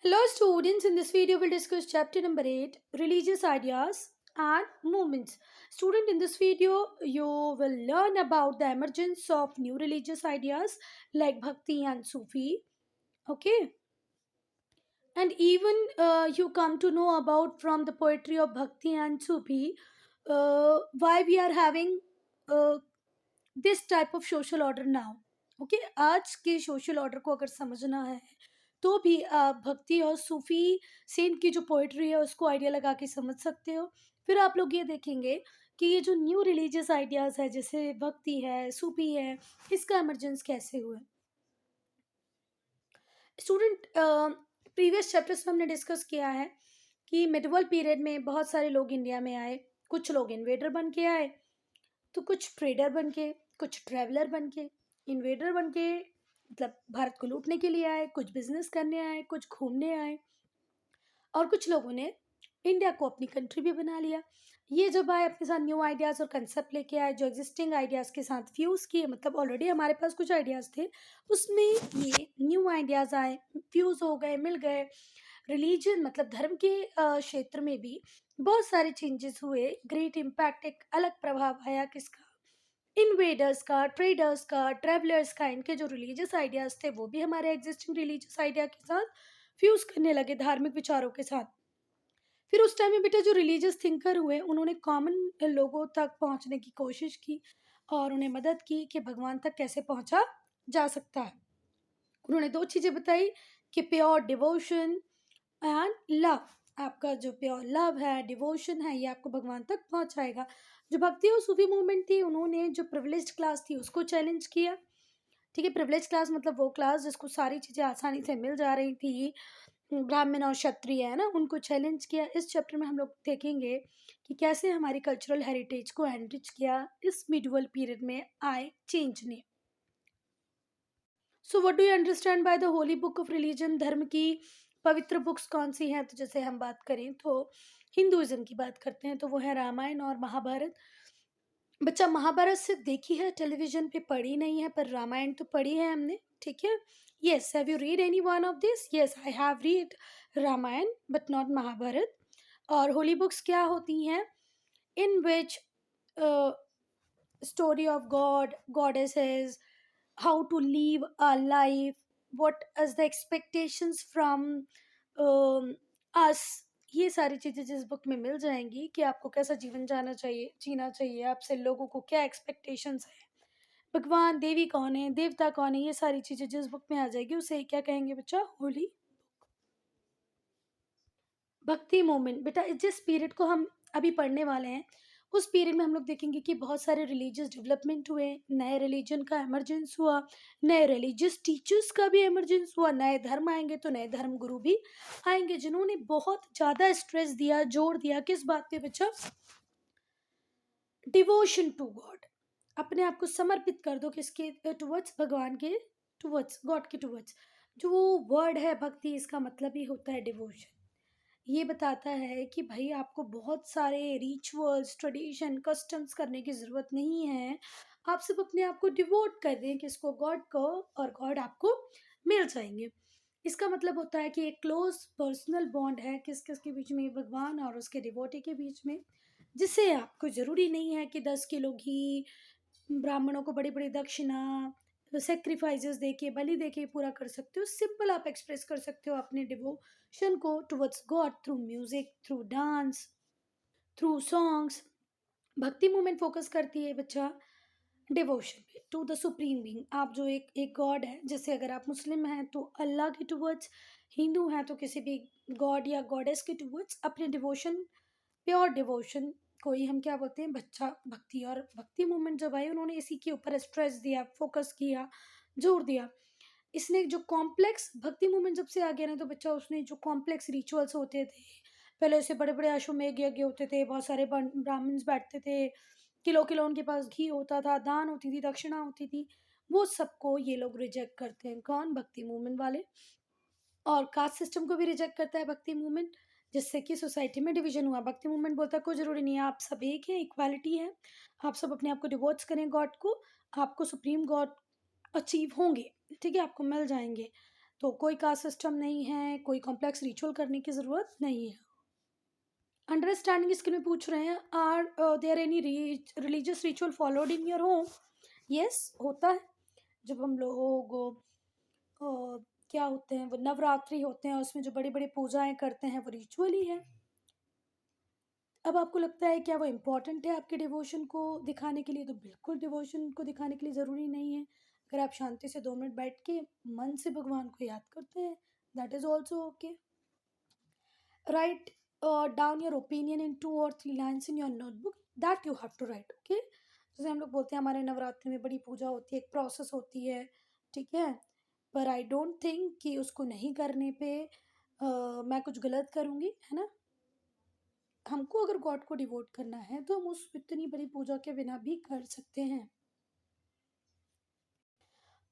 Hello students, in this video we'll discuss chapter number 8, religious ideas and movements. Student, in this video you will learn about the emergence of new religious ideas like Bhakti and Sufi. Okay, and even you come to know about from the poetry of Bhakti and Sufi why we are having uh, this type of social order now. Okay, आज के social order को अगर समझना है तो भी आप भक्ति और सूफी सेंट की जो पोइट्री है उसको आइडिया लगा के समझ सकते हो. फिर आप लोग ये देखेंगे कि ये जो न्यू रिलीजियस आइडियाज है जैसे भक्ति है सूफी है इसका इमरजेंस कैसे हुआ. स्टूडेंट, प्रीवियस चैप्टर्स में हमने डिस्कस किया है कि मिडिवल पीरियड में बहुत सारे लोग इंडिया में आए. कुछ लोग इन्वेडर बन के आए, तो कुछ ट्रेडर बन के, कुछ ट्रैवलर बन के. इन्वेडर बन के मतलब भारत को लूटने के लिए आए, कुछ बिजनेस करने आए, कुछ घूमने आए, और कुछ लोगों ने इंडिया को अपनी कंट्री भी बना लिया. ये जब आए अपने साथ न्यू आइडियाज़ और कंसेप्ट लेके आए जो एग्जिस्टिंग आइडियाज़ के साथ फ्यूज़ किए, मतलब ऑलरेडी हमारे पास कुछ आइडियाज़ थे उसमें ये न्यू आइडियाज़ आए, फ्यूज़ हो गए, मिल गए. रिलीजन मतलब धर्म के क्षेत्र में भी बहुत सारे चेंजेस हुए. ग्रेट इम्पैक्ट, एक अलग प्रभाव आया किसका, इन्वेडर्स का, ट्रेडर्स का, ट्रैवलर्स का. इनके जो रिलीजियस आइडियाज थे वो भी हमारे एग्जिस्टिंग रिलीजियस आइडिया के साथ फ्यूज करने लगे, धार्मिक विचारों के साथ. फिर उस टाइम में बेटा जो रिलीजियस थिंकर हुए उन्होंने कॉमन लोगों तक पहुंचने की कोशिश की और उन्हें मदद की कि भगवान तक कैसे पहुंचा जा सकता है. उन्होंने दो चीज़ें बताई कि प्योर डिवोशन एंड लव. आपका जो प्योर लव है, डिवोशन है, ये आपको भगवान तक पहुंचाएगा. जो भक्ति और सूफी मूवमेंट थी उन्होंने जो प्रिविलेज्ड क्लास थी उसको चैलेंज किया. ठीक है, प्रिविलेज क्लास मतलब वो क्लास जिसको सारी चीज़ें आसानी से मिल जा रही थी, ब्राह्मण और क्षत्रिय है ना, उनको चैलेंज किया. इस चैप्टर में हम लोग देखेंगे कि कैसे हमारी कल्चरल हेरिटेज को एनरिच किया इस मिडिवल पीरियड में आए चेंज ने. So what do you understand by the Holi book of religion. धर्म की पवित्र बुक्स कौन सी हैं, तो जैसे हम बात करें तो हिंदुइज्म की बात करते हैं तो वो है रामायण और महाभारत. बच्चा महाभारत से देखी है, टेलीविजन पे पढ़ी नहीं है, पर रामायण तो पढ़ी है हमने. ठीक है, yes, have you read any one of this. Yes, I have read Ramayana but not Mahabharata. और होली बुक्स क्या होती हैं, इन विच story of God, goddesses, how to live a life, what is the expectations from us. ये सारी चीज़ें जिस book में मिल जाएंगी कि आपको कैसा जीवन जाना चाहिए, जीना चाहिए, आपसे लोगों को क्या एक्सपेक्टेशंस है, भगवान देवी कौन है, देवता कौन है, ये सारी चीज़ें जिस बुक में आ जाएगी उसे क्या कहेंगे बच्चा, होली. भक्ति मोमेंट बेटा जिस पीरियड को हम अभी पढ़ने वाले हैं उस पीरियड में हम लोग देखेंगे कि बहुत सारे रिलीजियस डेवलपमेंट हुए, नए रिलीजन का एमरजेंस हुआ, नए रिलीजियस टीचर्स का भी एमरजेंस हुआ. नए धर्म आएंगे तो नए धर्म गुरु भी आएंगे जिन्होंने बहुत ज़्यादा स्ट्रेस दिया, जोर दिया किस बात पे बच्चा, डिवोशन टू गॉड. अपने आप को समर्पित कर दो किसके टुवर्ड्स, भगवान के टुवर्ड्स, गॉड के टुवर्ड्स. जो वर्ड है भक्ति, इसका मतलब ही होता है डिवोशन. ये बताता है कि भाई आपको बहुत सारे रिचुअल्स, ट्रेडिशन, कस्टम्स करने की ज़रूरत नहीं है. आप सिर्फ अपने आप को डिवोट कर दें किसको, गॉड को, और गॉड आपको मिल जाएंगे. इसका मतलब होता है कि एक क्लोज पर्सनल बॉन्ड है किस किस के बीच में, भगवान और उसके डिवोटी के बीच में, जिससे आपको ज़रूरी नहीं है कि 10 किलो घी, ब्राह्मणों को बड़ी बड़ी दक्षिणा, सेक्रीफाइसेस दे के, बलि दे के पूरा कर सकते हो. सिंपल आप एक्सप्रेस कर सकते हो अपने डिवोशन को towards God through music, through dance, through songs. भक्ति मूवमेंट फोकस करती है बच्चा डिवोशन पे टू द सुप्रीम बीइंग. आप जो एक एक गॉड है, जैसे अगर आप मुस्लिम हैं तो अल्लाह के टुवर्ड्स, हिंदू हैं तो किसी भी गॉड या गॉडेस के टुवर्ड्स अपने डिवोशन, प्योर डिवोशन को ही हम क्या बोलते हैं बच्चा भक्ति. और भक्ति मूवमेंट जब आई उन्होंने इसी के ऊपर स्ट्रेस दिया, फोकस किया, जोर दिया. इसने जो कॉम्प्लेक्स भक्ति मूवमेंट जब से आ गया ना तो बच्चा उसने जो कॉम्प्लेक्स रिचुअल्स होते थे, पहले ऐसे बड़े बड़े अश्वमेध यज्ञ होते थे, बहुत सारे ब्राह्मण्स बैठते थे, किलो किलो उनके पास घी होता था, दान होती थी, दक्षिणा होती थी, वो सबको ये लोग रिजेक्ट करते हैं. कौन, भक्ति मूवमेंट वाले. और कास्ट सिस्टम को भी रिजेक्ट करता है भक्ति मूवमेंट, जिससे कि सोसाइटी में डिवीजन हुआ. भक्ति मूवमेंट बोलता है कोई ज़रूरी नहीं है, आप सब एक हैं, इक्वालिटी है, आप सब अपने आप को डिवोट्स करें गॉड को, आपको सुप्रीम गॉड अचीव होंगे. ठीक है, आपको मिल जाएंगे. तो कोई कास्ट सिस्टम नहीं है, कोई कॉम्प्लेक्स रिचुअल करने की ज़रूरत नहीं है। अंडरस्टैंडिंग स्किल में पूछ रहे हैं, are there any religious ritual followed in your home? Yes, होता है। जब हम लोग क्या होते हैं, वो नवरात्रि होते हैं, उसमें जो बड़ी बड़ी पूजाएं करते हैं वो रिचुअल ही है। अब आपको लगता है क्या वो इम्पोर्टेंट है आपके डिवोशन को दिखाने के लिए? तो बिल्कुल डिवोशन को दिखाने के लिए ज़रूरी नहीं है। अगर आप शांति से 2 मिनट बैठ के मन से भगवान को याद करते हैं, that is also okay. Write down your opinion in 2 or 3 lines in your notebook, that you have to write, okay. जैसे हम लोग बोलते हैं हमारे नवरात्रि में बड़ी पूजा होती है, एक प्रोसेस होती है, ठीक है। पर आई डोंट थिंक कि उसको नहीं करने पे मैं कुछ गलत करूँगी, है ना। हमको अगर गॉड को डिवोट करना है तो हम उस इतनी बड़ी पूजा के बिना भी कर सकते हैं।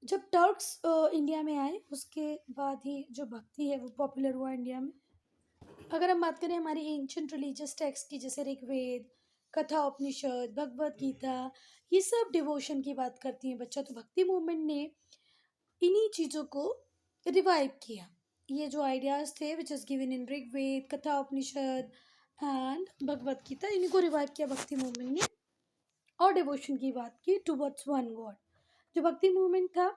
जब टर्क्स इंडिया में आए उसके बाद ही जो भक्ति है वो पॉपुलर हुआ इंडिया में। अगर हम बात करें हमारी एंशियंट रिलीजियस टेक्स्ट की, जैसे ऋग्वेद, कथा उपनिषद, भगवत गीता, ये सब डिवोशन की बात करती हैं बच्चा। तो भक्ति मूवमेंट ने इन्हीं चीज़ों को रिवाइव किया। ये जो आइडियाज़ थे which is given in Rigveda, Katha Upanishad and Bhagavad Gita, इन्हीं को रिवाइव किया भक्ति मूवमेंट ने, और डिवोशन की बात की टुवर्ड्स वन गॉड। जो भक्ति मूवमेंट था,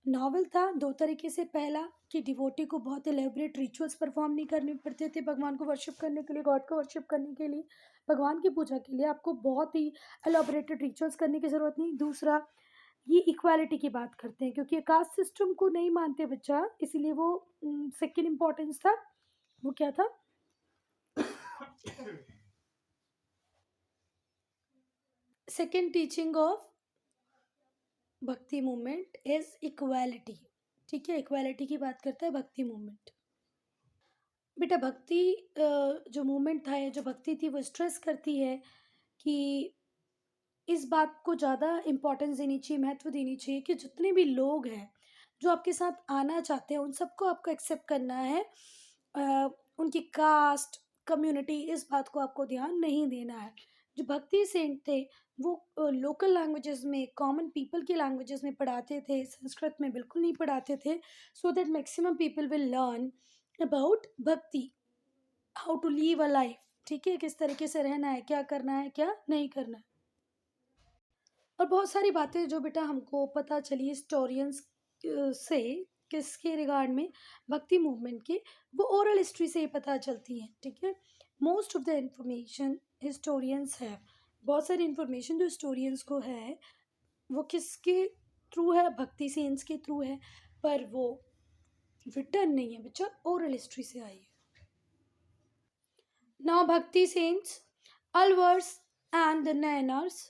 नॉवल था 2 तरीके से। पहला कि डिवोटी को बहुत एलेबरेट रिचुअल्स परफॉर्म नहीं करने पड़ते थे भगवान को वर्शिप करने के लिए, गॉड को वर्शिप करने के लिए, भगवान की पूजा के लिए आपको बहुत ही एलेबरेटेड रिचुअल्स करने की ज़रूरत नहीं। दूसरा, ये इक्वालिटी की बात करते हैं क्योंकि कास्ट सिस्टम को नहीं मानते बच्चा, इसीलिए वो सेकेंड इम्पोर्टेंस था। वो क्या था? सेकेंड टीचिंग ऑफ भक्ति मूवमेंट इज इक्वालिटी, ठीक है। इक्वालिटी की बात करता है भक्ति मूवमेंट। बेटा भक्ति जो मूवमेंट था, जो भक्ति थी, वो स्ट्रेस करती है कि इस बात को ज़्यादा इम्पोर्टेंस देनी चाहिए, महत्व देनी चाहिए कि जितने भी लोग हैं जो आपके साथ आना चाहते हैं उन सबको आपको एक्सेप्ट करना है। उनकी कास्ट, कम्युनिटी, इस बात को आपको ध्यान नहीं देना है। जो भक्ति सेंट थे वो लोकल लैंग्वेजेस में, कॉमन पीपल की लैंग्वेजेस में पढ़ाते थे, संस्कृत में बिल्कुल नहीं पढ़ाते थे, so that maximum people will learn about bhakti, how to live a life, ठीक है, किस तरीके से रहना है, क्या करना है, क्या नहीं करना है। और बहुत सारी बातें जो बेटा हमको पता चली हिस्टोरियंस से, किसके रिगार्ड में, भक्ति मूवमेंट के, वो ओरल हिस्ट्री से ही पता चलती हैं, ठीक है। Most of the information historians है, बहुत सारी इंफॉर्मेशन जो हिस्टोरियंस को है वो किसके थ्रू है, भक्ति सेंस के थ्रू है, पर वो रिटर्न नहीं है बच्चा, ओरल हिस्ट्री से आई है। Now bhakti saints, Alvars and the Nayanars,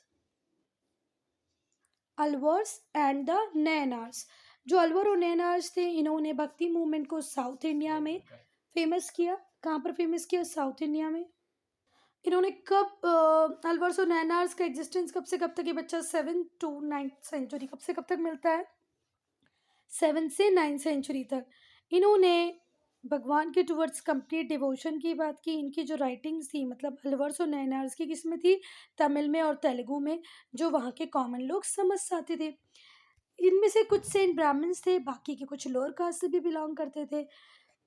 Alvars and the Nayanars. जो अलवर और नैनार्स थे, इन्होंने भक्ति मूवमेंट को साउथ इंडिया में फेमस किया। कहाँ पर फेमस किया? साउथ इंडिया में। इन्होंने कब अलवर्स और नैनार्स का एग्जिस्टेंस कब से कब तक है बच्चा? 7 to 9th सेंचुरी। कब से कब तक मिलता है? 7 से 9 सेंचुरी तक। इन्होंने भगवान के टुवर्ड्स कंप्लीट डिवोशन की बात की। इनकी जो राइटिंग्स थी, मतलब अलवर्स और नैनार्स की, किस में थी? तमिल में और तेलुगु में, जो वहाँ के कॉमन लोग समझ पाते थे। इनमें से कुछ सेंट ब्राह्मण्स थे, बाकी के कुछ लोअर कास्ट से भी बिलोंग करते थे।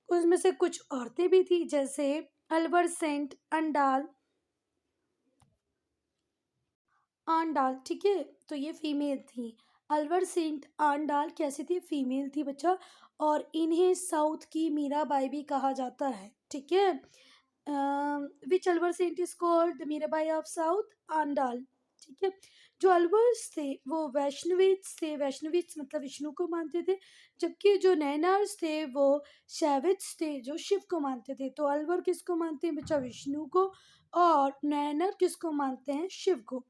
उसमें से कुछ औरतें भी थी, जैसे अलवर सेंट अंडाल, आंडाल, ठीक है, तो ये फीमेल थी। अलवर सेंट आंडाल कैसी थी? फीमेल थी बच्चा। और इन्हें साउथ की मीराबाई भी कहा जाता है, ठीक है। Which Alvar saint is called the Mirabai of south? Andal, ठीक है। जो अलवर्स थे वो वैष्णवीज थे। वैष्णवीज मतलब विष्णु को मानते थे, जबकि जो नैनार्स थे वो शैविज थे, जो शिव को मानते थे। तो अलवर किसको मानते हैं बच्चा? विष्णु को। और नैनर किसको मानते हैं? शिव को।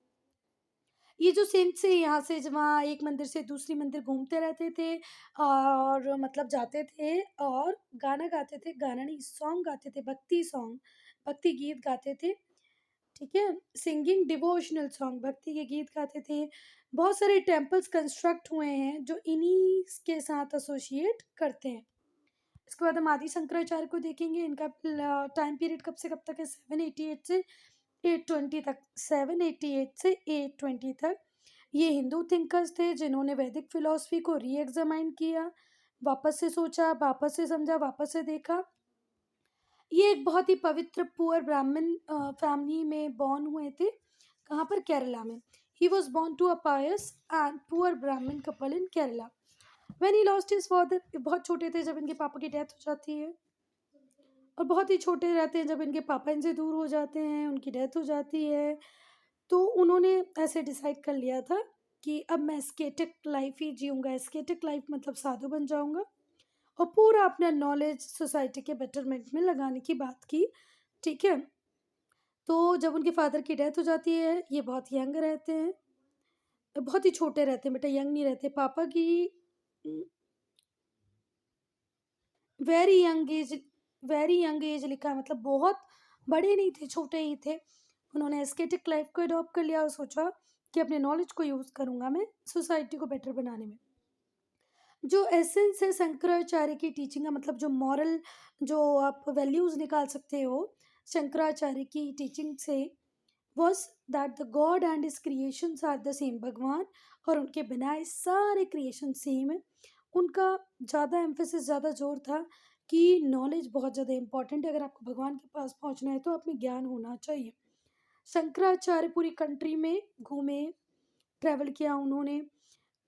ये जो सेंट से यहाँ से वहाँ एक मंदिर से दूसरी मंदिर घूमते रहते थे, और मतलब जाते थे और गाना गाते थे, गाना नहीं, सॉन्ग गाते थे, भक्ति सॉन्ग, भक्ति गीत गाते थे, ठीक है। सिंगिंग डिवोशनल सॉन्ग, भक्ति के गीत गाते थे। बहुत सारे टेम्पल्स कंस्ट्रक्ट हुए हैं जो इन्हीं के साथ एसोसिएट करते हैं। इसके बाद हम आदि शंकराचार्य को देखेंगे। इनका टाइम पीरियड कब से कब तक है? 788 से 820 तक। 788 से 820 तक। ये हिंदू थिंकर्स थे जिन्होंने वैदिक फिलॉसफी को री एग्जामाइन किया। वापस से सोचा, वापस से समझा, वापस से देखा। ये एक बहुत ही पवित्र पुअर ब्राह्मण फैमिली में बॉर्न हुए थे। कहाँ पर? केरला में। He was born to a pious and poor Brahmin couple in Kerala. When he lost his father, बहुत छोटे थे जब इनके पापा की डेथ हो जाती है, और बहुत ही छोटे रहते हैं जब इनके पापा इनसे दूर हो जाते हैं, उनकी डेथ हो जाती है। तो उन्होंने ऐसे डिसाइड कर लिया था कि अब मैं एस्केटिक लाइफ ही जीऊँगा। एस्केटिक लाइफ मतलब साधु बन जाऊँगा, और पूरा अपना नॉलेज सोसाइटी के बेटरमेंट में लगाने की बात की, ठीक है? तो जब उनके फादर की डेथ हो जाती है, ये बहुत यंग रहते हैं, बहुत ही छोटे रहते हैं बेटा, यंग नहीं रहते। पापा की um, very young age, very young age लिखा है, मतलब बहुत बड़े नहीं थे, छोटे ही थे। उन्होंने एस्केटिक लाइफ को अडॉप्ट कर लिया और सोचा कि अपने नॉलेज को यूज़ करूँगा मैं सोसाइटी को बेटर बनाने में। जो एसेंस है शंकराचार्य की टीचिंग का, मतलब जो मॉरल, जो आप वैल्यूज़ निकाल सकते हो शंकराचार्य की टीचिंग से, was that the God and his creations are the same. भगवान और उनके बनाए सारे क्रिएशन सेम है। उनका ज़्यादा एम्फेसिस, ज़्यादा जोर था कि नॉलेज बहुत ज़्यादा इंपॉर्टेंट है। अगर आपको भगवान के पास पहुंचना है तो आप में ज्ञान होना चाहिए। शंकराचार्य पूरी कंट्री में घूमे, ट्रैवल किया उन्होंने,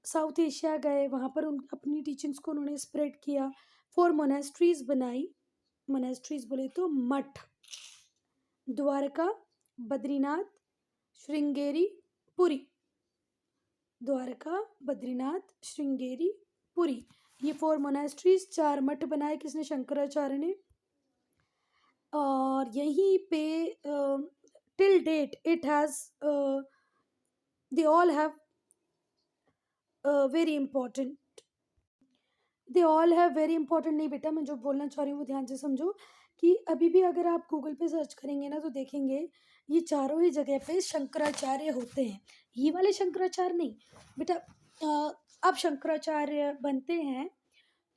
साउथ एशिया गए, वहाँ पर उन अपनी टीचिंग्स को उन्होंने स्प्रेड किया। 4 मोनेस्ट्रीज बनाई। मोनेस्ट्रीज बोले तो मठ, द्वारका, बद्रीनाथ, श्रृंगेरी, पुरी। द्वारका, बद्रीनाथ, श्रृंगेरी, पुरी, ये 4 मोनेस्ट्रीज, 4 मठ बनाए किसने? शंकराचार्य ने। और यहीं पे till date it has, they all have very important, they all have very important. नहीं बेटा, मैं जो बोलना चाह रही हूँ वो ध्यान से समझो, कि अभी भी अगर आप गूगल पे सर्च करेंगे ना तो देखेंगे ये चारों ही जगह पे शंकराचार्य होते हैं। ये वाले शंकराचार्य नहीं बेटा, अब शंकराचार्य बनते हैं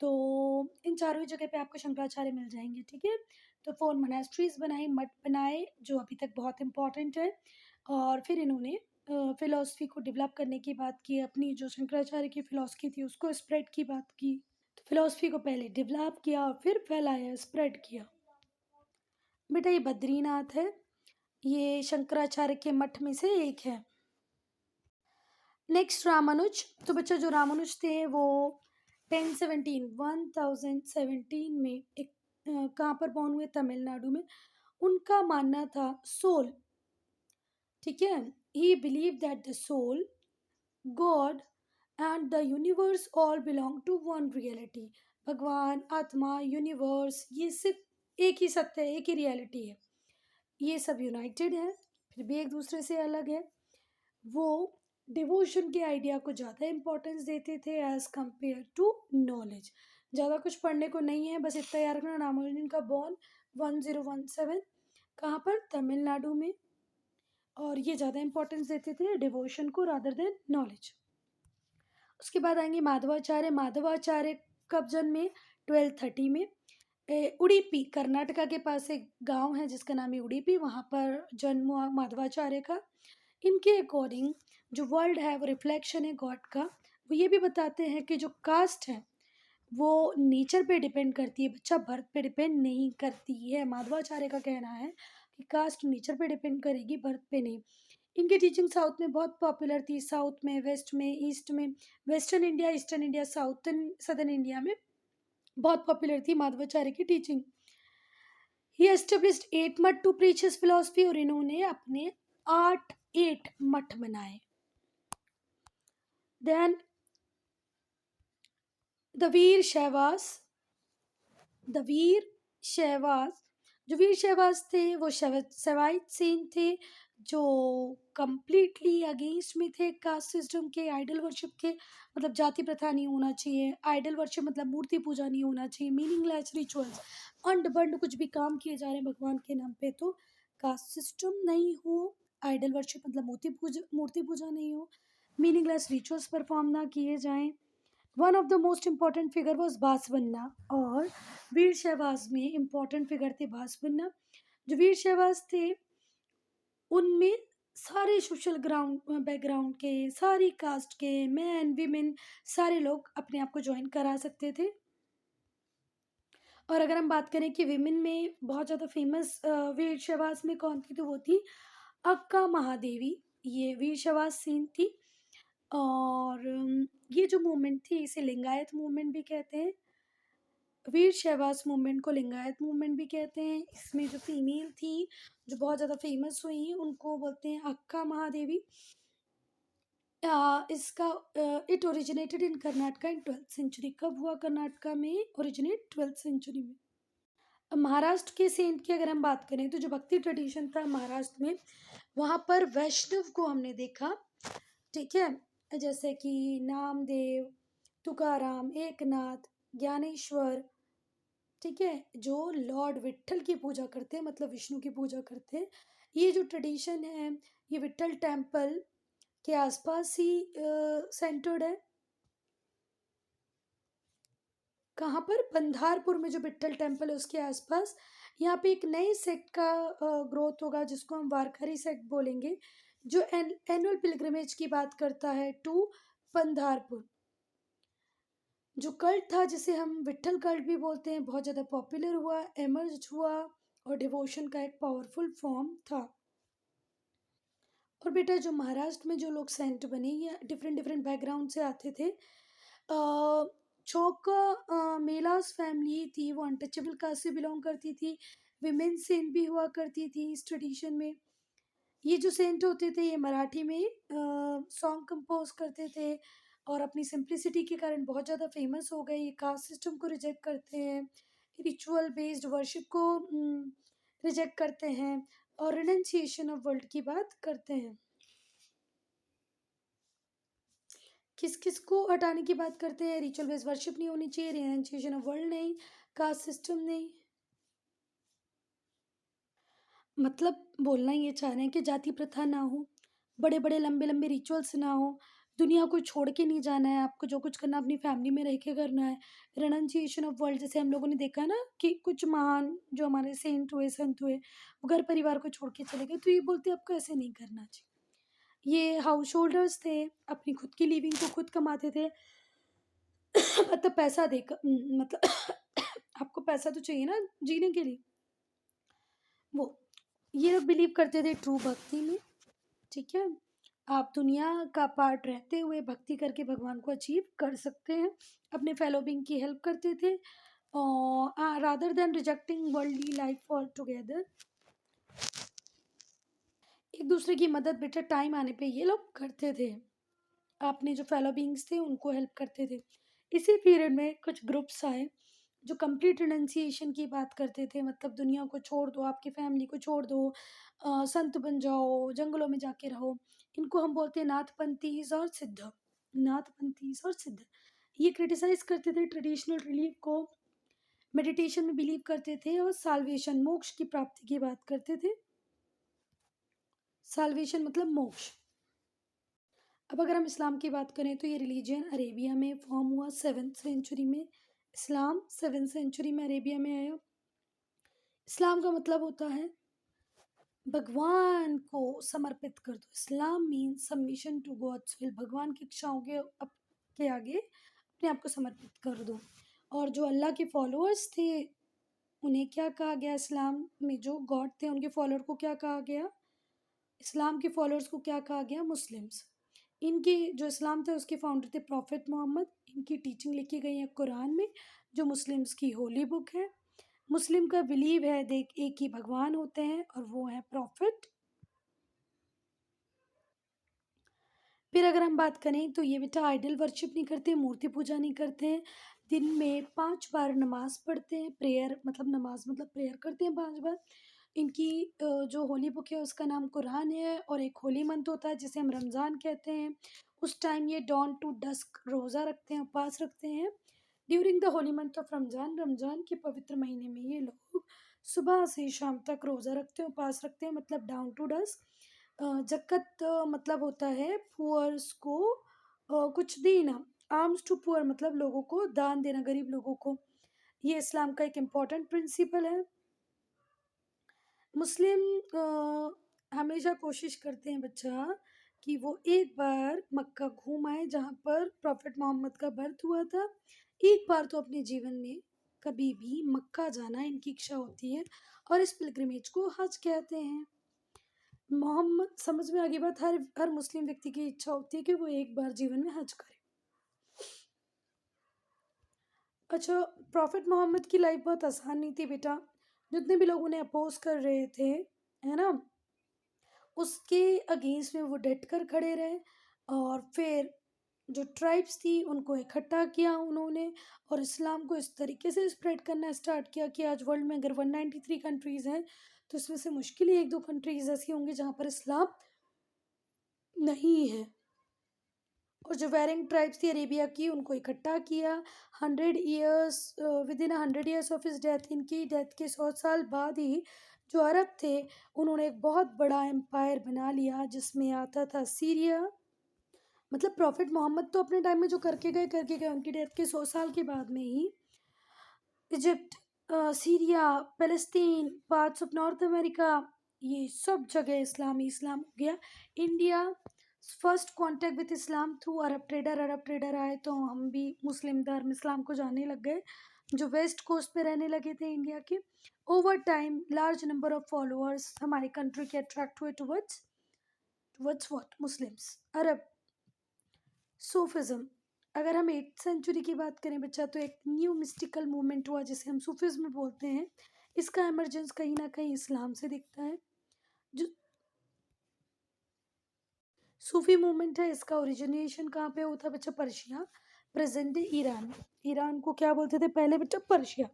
तो इन चारों ही जगह पे आपको शंकराचार्य मिल जाएंगे, ठीक है? तो 4 मोनेस्ट्रीज बनाई, मठ बनाए, जो अभी तक बहुत इंपॉर्टेंट है। और फिर इन्होंने फिलॉसफी को डेवलप करने की बात की, अपनी जो शंकराचार्य की फिलॉसफी थी उसको स्प्रेड की बात की। तो फिलॉसफी को पहले डेवलप किया और फिर फैलाया, स्प्रेड किया। बेटा ये बद्रीनाथ है, ये शंकराचार्य के मठ में से एक है। नेक्स्ट रामानुज। तो बच्चा जो रामानुज थे वो 1017 में एक कहाँ पर बॉर्न हुए? तमिलनाडु में। उनका मानना था सोल, ठीक है? He believe that the soul, God and the universe all belong to one reality. भगवान, आत्मा, यूनिवर्स, ये सिर्फ एक ही सत्य है, एक ही रियलिटी है। ये सब यूनाइटेड है, फिर भी एक दूसरे से अलग है। वो डिवोशन के आइडिया को ज़्यादा इम्पोर्टेंस देते थे एज कंपेयर टू नॉलेज। ज़्यादा कुछ पढ़ने को नहीं है, बस इतना याद रखना, रामानुजन का बॉर्न 1017, कहाँ पर? तमिलनाडु में। और ये ज़्यादा इंपॉर्टेंस देते थे डिवोशन को रादर देन नॉलेज। उसके बाद आएंगे माधवाचार्य। माधवाचार्य कब जन्मे? 1230 में। उडुपी, कर्नाटका के पास एक गांव है जिसका नाम है उडुपी, वहाँ पर जन्म हुआ माधवाचार्य का। इनके अकॉर्डिंग जो वर्ल्ड है वो रिफ्लेक्शन है गॉड का। वो ये भी बताते हैं कि जो कास्ट है वो नेचर पे डिपेंड करती है बच्चा, बर्थ पे डिपेंड नहीं करती है। माधवाचार्य का कहना है कि कास्ट नेचर पे डिपेंड करेगी, बर्थ पे नहीं। इनकी टीचिंग साउथ में बहुत पॉपुलर थी, साउथ में, वेस्ट में, ईस्ट में, western India, eastern India, southern, southern India में बहुत पॉपुलर थी माधवाचार्य की टीचिंग। ही एस्टेब्लिश्ड 8 मठ टू प्रीच हिज फिलॉसफी, और इन्होंने अपने 8 मठ बनाए। देन द वीर शैवास, द वीर शैवास, जो वीर शैवास थे वो शैवाइट सेन थे, जो कंप्लीटली अगेंस्ट में थे कास्ट सिस्टम के, आइडल वर्शिप के, मतलब जाति प्रथा नहीं होना चाहिए, आइडल वर्शिप मतलब मूर्ति पूजा नहीं होना चाहिए, मीनिंगलेस रिचुअल्स, अंड बंड कुछ भी काम किए जा रहे हैं भगवान के नाम पे तो कास्ट सिस्टम नहीं हो, आइडल वर्शिप मतलब मूर्ति पूजा नहीं हो, मीनिंगलेस रिचुअल्स परफॉर्म ना किए जाएं। One of the most important figure was Basavanna, और वीर शैवाज में इम्पॉर्टेंट फिगर थे बासवन्ना। जो वीर शैवाज थे उनमें सारे सोशल ग्राउंड बैकग्राउंड के, सारी कास्ट के, मैन वीमेन, सारे लोग अपने आप को ज्वाइन करा सकते थे। और अगर हम बात करें कि विमेन में बहुत ज़्यादा फेमस वीर शहबाज में कौन थी, तो वो थी अक्का महादेवी। ये वीर शहबाज सेन थी। और ये जो मूवमेंट थी इसे लिंगायत मूवमेंट भी कहते हैं। वीर शहबाज मूवमेंट को लिंगायत मूवमेंट भी कहते हैं। इसमें जो फीमेल थी जो बहुत ज़्यादा फेमस हुई उनको बोलते हैं अक्का महादेवी। इसका it originated in Karnataka in 12th century. कब हुआ कर्नाटका में ओरिजिनेट? 12th सेंचुरी में। अब महाराष्ट्र के सेंट की अगर हम बात करें तो जो भक्ति ट्रेडिशन था महाराष्ट्र में, वहाँ पर वैष्णव को हमने देखा। ठीक है, जैसे कि नामदेव, तुकाराम, एकनाथ, ज्ञानेश्वर। ठीक है, जो लॉर्ड विट्ठल की पूजा करते हैं, मतलब विष्णु की पूजा करते हैं। ये जो ट्रेडिशन है ये विट्ठल टेम्पल के आसपास ही सेंटर्ड है। कहाँ पर? बंधारपुर में जो विट्ठल टेम्पल है उसके आसपास। यहाँ पे एक नए सेक्ट का ग्रोथ होगा जिसको हम वारकरी सेक्ट बोलेंगे, जो एनुअल पिलग्रिमेज की बात करता है टू बंधारपुर। जो कल्ट था जिसे हम विट्ठल कल्ट भी बोलते हैं, बहुत ज़्यादा पॉपुलर हुआ, एमर्ज हुआ और डिवोशन का एक पावरफुल फॉर्म था। और बेटा जो महाराष्ट्र में जो लोग सेंट बने ये डिफरेंट डिफरेंट बैकग्राउंड से आते थे। चौका मेलास फैमिली थी, वो अनटचेबल कास्ट से बिलोंग करती थी। विमेन सेंट भी हुआ करती थी इस ट्रेडिशन में। ये जो सेंट होते थे ये मराठी में सॉन्ग कंपोज करते थे और अपनी सिंप्लिसिटी के कारण बहुत ज़्यादा फेमस हो गए। ये कास्ट सिस्टम को रिजेक्ट करते हैं, रिचुअल बेस्ड वर्शिप को रिजेक्ट करते हैं और रिनंसिएशन ऑफ वर्ल्ड की बात करते हैं। किस किस को हटाने की बात करते हैं? रिचुअल बेस्ड वर्शिप नहीं होनी चाहिए, रिनंसिएशन ऑफ वर्ल्ड नहीं, कास्ट सिस्टम नहीं। मतलब बोलना ये चाह रहे हैं कि जाति प्रथा ना हो, बड़े बड़े लंबे लंबे रिचुअल्स ना हो, दुनिया को छोड़ के नहीं जाना है, आपको जो कुछ करना अपनी फैमिली में रह के करना है। रिनंसिएशन ऑफ वर्ल्ड, जैसे हम लोगों ने देखा ना कि कुछ महान जो हमारे सेंट हुए, संत हुए, वो घर परिवार को छोड़ के चले गए, तो ये बोलते आपको ऐसे नहीं करना चाहिए। ये हाउस होल्डर्स थे, अपनी खुद की लिविंग को खुद कमाते थे। मतलब पैसा देकर, मतलब आपको पैसा तो चाहिए ना जीने के लिए। वो ये लोग बिलीव करते थे ट्रू भक्ति में। ठीक है, आप दुनिया का पार्ट रहते हुए भक्ति करके भगवान को अचीव कर सकते हैं। अपने फेलो बीइंग की हेल्प करते थे और rather than rejecting worldly life all together. एक दूसरे की मदद बेटा टाइम आने पे ये लोग करते थे। अपने जो फेलो बीइंग्स थे उनको हेल्प करते थे। इसी पीरियड में कुछ ग्रुप्स आए जो कंप्लीट रिनंसिएशन की बात करते थे, मतलब दुनिया को छोड़ दो, आपकी फैमिली को छोड़ दो, संत बन जाओ, जंगलों में जाके रहो। इनको हम बोलते हैं नाथपंथीज और सिद्ध। नाथपंथीज और सिद्ध ये क्रिटिसाइज करते थे ट्रेडिशनल रिलीफ को, मेडिटेशन में बिलीव करते थे और साल्वेशन मोक्ष की प्राप्ति की बात करते थे। साल्वेशन मतलब मोक्ष। अब अगर हम इस्लाम की बात करें तो ये रिलीजन अरेबिया में फॉर्म हुआ 7th सेंचुरी में। इस्लाम 7th सेंचुरी में अरेबिया में आया। इस्लाम का मतलब होता है भगवान को समर्पित कर दो। Islam mean submission to god's will, भगवान की इच्छाओं के आगे अपने आप को समर्पित कर दो। और जो अल्लाह के फॉलोअर्स थे उन्हें क्या कहा गया? इस्लाम में जो गॉड थे उनके फॉलोअर को क्या कहा गया? इस्लाम के फॉलोअर्स को क्या कहा गया? मुस्लिम्स। इनके जो इस्लाम था उसके फाउंडर थे प्रॉफिट मोहम्मद। इनकी टीचिंग लिखी गई है कुरान में जो मुस्लिम्स की होली बुक है। मुस्लिम का बिलीव है देख एक ही भगवान होते हैं और वो है प्रॉफिट। फिर अगर हम बात करें तो ये बेटा आइडल वर्शिप नहीं करते, मूर्ति पूजा नहीं करते हैं। दिन में 5 बार नमाज पढ़ते हैं। प्रेयर मतलब नमाज मतलब प्रेयर करते हैं 5 बार। इनकी जो होली बुक है उसका नाम कुरान है और एक होली मंथ होता है जिसे हम रमज़ान कहते हैं। उस टाइम ये डॉन टू डस्क रोज़ा रखते हैं, उपवास रखते हैं। During the Holi month of Ramzan, Ramzan के पवित्र महीने में ये लोग सुबह से शाम तक रोज़ा रखते हैं, उपवास रखते हैं, मतलब डाउन टू डस्क। ज़कात मतलब होता है पुअर्स को कुछ देना। आर्म्स टू पुअर मतलब लोगों को दान देना, गरीब लोगों को। ये इस्लाम का एक इम्पॉर्टेंट प्रिंसिपल है। मुस्लिम हमेशा कोशिश करते हैं बच्चा कि वो एक बार मक्का घूम आए जहाँ पर प्रॉफिट मोहम्मद का बर्थ हुआ था। एक बार तो अपने जीवन में कभी भी मक्का जाना इनकी इच्छा होती है और इस पिलग्रिमेज को हज कहते हैं। मोहम्मद, समझ में आ गई बात, हर हर मुस्लिम व्यक्ति की इच्छा होती है कि वो एक बार जीवन में हज करे। अच्छा, प्रॉफिट मोहम्मद की लाइफ बहुत आसान नहीं थी बेटा। जितने भी लोग उन्हें अपोज कर रहे थे, है ना, उसके अगेंस्ट में वो डट कर खड़े रहे। और फिर जो ट्राइब्स थी उनको इकट्ठा किया उन्होंने, और इस्लाम को इस तरीके से स्प्रेड करना स्टार्ट किया कि आज वर्ल्ड में अगर 193 कंट्रीज़ हैं तो इसमें से मुश्किल ही एक दो कंट्रीज़ ऐसी होंगी जहाँ पर इस्लाम नहीं है। और जो वैरिंग ट्राइब्स थी अरेबिया की, उनको इकट्ठा किया। 100 years, with in 100 years of his death, इनकी डेथ के 100 साल बाद ही जो अरब थे उन्होंने एक बहुत बड़ा एम्पायर बना लिया जिसमें आता था सीरिया। मतलब प्रॉफिट मोहम्मद तो अपने टाइम में जो करके गए, उनकी डेथ के 100 साल के बाद में ही इजिप्ट, सीरिया, फ़लस्तीन, पार्ट्स ऑफ नॉर्थ अमेरिका, ये सब जगह इस्लाम ही इस्लाम हो गया। India first contact with Islam through Arab trader. Arab trader आए तो हम भी मुस्लिम धर्म इस्लाम को जानने लग गए, जो वेस्ट कोस्ट पे रहने लगे थे इंडिया के। Over time large number of followers हमारी कंट्री के अट्रैक्ट हुए towards towards what, Muslims, Arab. Sufism, अगर हम 8th सेंचुरी की बात करें बच्चा, तो एक न्यू मिस्टिकल मूवमेंट हुआ जिसे हम सूफिज्म बोलते हैं। इसका एमरजेंस कहीं ना कहीं इस्लाम से दिखता है। जो सूफी मूवमेंट है, इसका ओरिजिनेशन कहाँ पे होता है बच्चा? Persia, present day Iran. Iran को क्या बोलते थे पहले बच्चा? पर्शिया।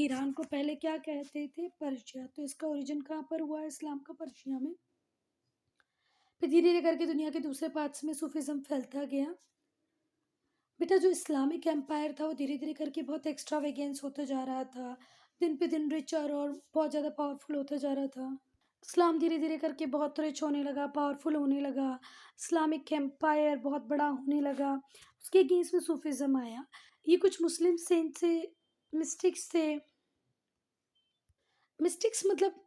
ईरान को पहले क्या कहते थे? पर्शिया। तो इसका ओरिजिन कहाँ पर हुआ है इस्लाम का? पर्शिया में। फिर धीरे धीरे करके दुनिया के दूसरे पार्ट्स में सूफिज्म फैलता गया। बेटा जो इस्लामिक एम्पायर था वो धीरे धीरे करके बहुत एक्स्ट्रावेगेंस होता जा रहा था, दिन पे दिन रिचर और बहुत ज़्यादा पावरफुल होता जा रहा था। इस्लाम धीरे धीरे करके बहुत रिच होने लगा, पावरफुल होने लगा, इस्लामिक एम्पायर बहुत बड़ा होने लगा। उसके अगेंस्ट में सूफिज्म आया। ये कुछ मुस्लिम सेंट से मिस्टिक्स थे। मिस्टिक्स मतलब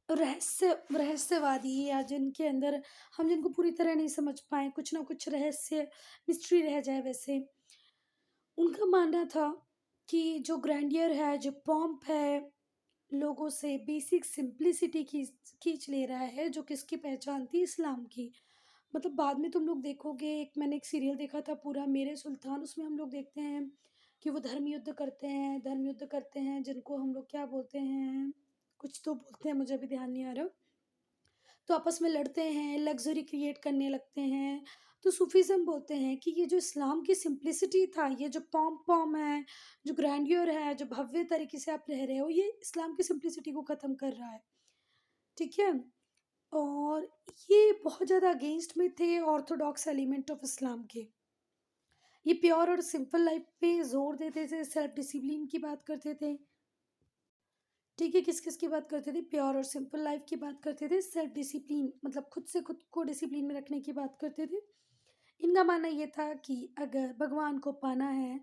रहस्यवादी, या जिनके अंदर हम जिनको पूरी तरह नहीं समझ पाए, कुछ ना कुछ रहस्य मिस्ट्री रह जाए, वैसे उनका मानना था कि जो ग्रैंडियर है, जो पॉम्प है, लोगों से बेसिक सिंप्लिसिटी खींच ले रहा है, जो किसकी पहचान थी? इस्लाम की। मतलब बाद में तुम लोग देखोगे, एक मैंने एक सीरियल देखा था पूरा, मेरे सुल्तान, उसमें हम लोग देखते हैं कि वो धर्म युद्ध करते हैं जिनको हम लोग क्या बोलते हैं, कुछ तो बोलते हैं, मुझे अभी ध्यान नहीं आ रहा। तो आपस में लड़ते हैं, लग्जरी क्रिएट करने लगते हैं। तो सूफीज़्म बोलते हैं कि ये जो इस्लाम की सिंप्लिसिटी था, ये जो पॉम है, जो ग्रैंडियर है, जो भव्य तरीके से आप रह रहे हो, ये इस्लाम की सिंप्लिसिटी को ख़त्म कर रहा है। ठीक है? और ये बहुत ज़्यादा अगेंस्ट में थे ऑर्थोडॉक्स एलिमेंट ऑफ इस्लाम के। ये प्योर और सिंपल लाइफ पे जोर देते थे, सेल्फ डिसिप्लिन की बात करते थे। ठीक है, किस किस की बात करते थे? प्योर और सिंपल लाइफ की बात करते थे। सेल्फ डिसिप्लिन मतलब खुद से खुद को डिसिप्लिन में रखने की बात करते थे। इनका मानना ये था कि अगर भगवान को पाना है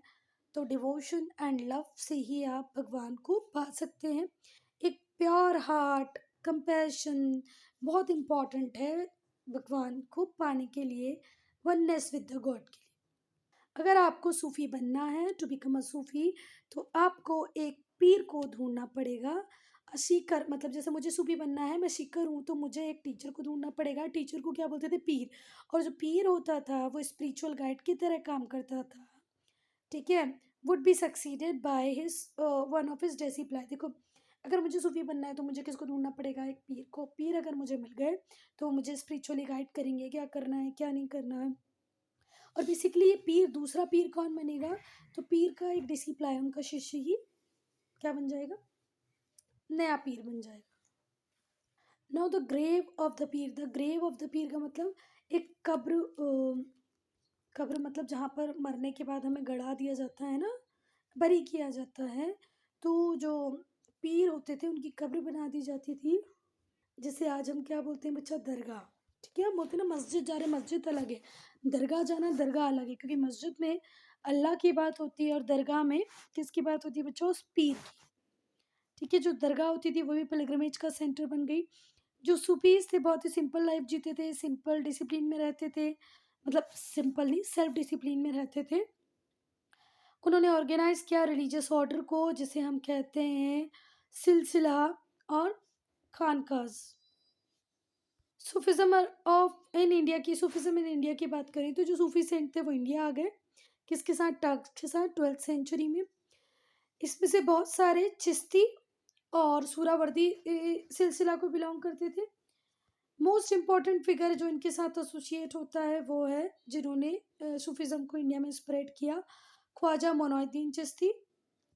तो डिवोशन एंड लव से ही आप भगवान को पा सकते हैं। एक प्योर हार्ट, कंपैशन बहुत इम्पॉर्टेंट है भगवान को पाने के लिए, वननेस विद द गॉड के लिए। अगर आपको सूफ़ी बनना है, टू बिकम अ सूफ़ी, तो आपको एक पीर को ढूंढना पड़ेगा। सीकर, मतलब जैसे मुझे सूफ़ी बनना है, मैं सीकर हूँ, तो मुझे एक टीचर को ढूंढना पड़ेगा। टीचर को क्या बोलते थे? पीर। और जो पीर होता था वो स्पिरिचुअल गाइड की तरह काम करता था। ठीक है? Would be succeeded by his one of his disciple. देखो, अगर मुझे सूफ़ी बनना है तो मुझे किसको ढूंढना पड़ेगा? एक पीर को। पीर अगर मुझे मिल गए तो मुझे स्पिरिचुअली गाइड करेंगे, क्या करना है क्या नहीं करना है। और बेसिकली ये पीर, दूसरा पीर कौन बनेगा? तो पीर का एक डिसिपल है, उनका शिष्य ही क्या बन जाएगा? नया पीर बन जाएगा। Now the grave of the पीर। द ग्रेव ऑफ द पीर का मतलब एक कब्र। कब्र मतलब जहाँ पर मरने के बाद हमें गड़ा दिया जाता है ना, बरी किया जाता है। तो जो पीर होते थे उनकी कब्र बना दी जाती थी, जिसे आज हम क्या बोलते हैं बच्चा? दरगाह। ठीक है, हम बोलते हैं ना मस्जिद जा रहे हैं, मस्जिद अलग है, दरगाह जाना दरगाह अलग है। क्योंकि मस्जिद में अल्लाह की बात होती है और दरगाह में किसकी बात होती है बच्चों? उस पीर की। ठीक है, जो दरगाह होती थी वो भी पिलग्रिमेज का सेंटर बन गई। जो सूफीज थे बहुत ही सिंपल लाइफ जीते थे, सिंपल डिसिप्लिन में रहते थे, मतलब सिंपल नहीं, सेल्फ डिसिप्लिन में रहते थे। उन्होंने ऑर्गेनाइज किया रिलीजियस ऑर्डर को, जिसे हम कहते हैं सिलसिला और खानकाज। सूफिज्म ऑफ इन इंडिया की सूफिज्म इन इंडिया की बात करें तो जो सूफी सेंट थे वो इंडिया आ गए। किसके साथ? टर्क्स के साथ, 12th सेंचुरी में। इसमें से बहुत सारे चिश्ती और सूरावर्दी सिलसिला को बिलोंग करते थे। मोस्ट इम्पॉर्टेंट फिगर जो इनके साथ एसोसिएट होता है वो है जिन्होंने सूफिज्म को इंडिया में स्प्रेड किया, ख्वाजा मोइनुद्दीन चिश्ती।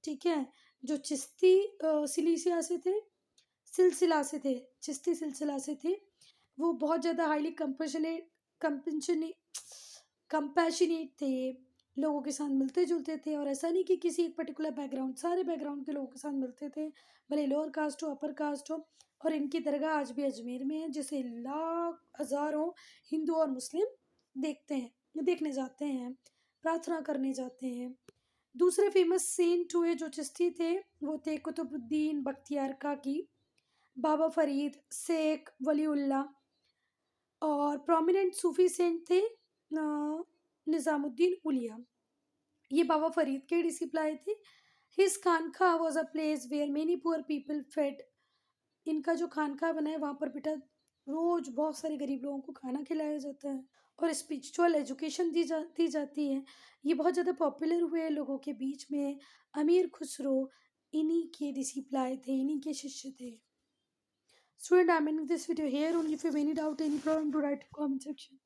ठीक है, जो चिश्ती सिलीसिया से थे, सिलसिला से थे, चिश्ती सिलसिला से थे। वो बहुत ज़्यादा हाईली कंपैशनेट थे, लोगों के साथ मिलते जुलते थे। और ऐसा नहीं कि किसी एक पर्टिकुलर बैकग्राउंड, सारे बैकग्राउंड के लोगों के साथ मिलते थे, भले लोअर कास्ट हो अपर कास्ट हो। और इनकी दरगाह आज भी अजमेर में है, जिसे लाख हज़ारों हिंदू और मुस्लिम देखने जाते हैं, प्रार्थना करने जाते हैं। दूसरे फेमस सेंट हुए जो चिश्ती थे वो थे कुतुबुद्दीन बख्तियार काकी, बाबा फरीद, शेख वलीउल्लाह। और प्रोमिनेंट सूफी सेंट थे निज़ामुद्दीन उलिया। ये बाबा फरीद के डिसिप्ल थे। His khanqah was a place where many poor people fed. इनका जो खानका बना है वहाँ पर बेटा रोज बहुत सारे गरीब लोगों को खाना खिलाया जाता है और स्पिरिचुअल एजुकेशन दी जाती है। ये बहुत ज़्यादा पॉपुलर हुए लोगों के बीच में। अमीर खुसरो इन्हीं के डिसिप्ल थे, इन्हीं के शिष्य थे। Student, I'm ending this video here. Only if you have any doubt, any problem, to write in comment section.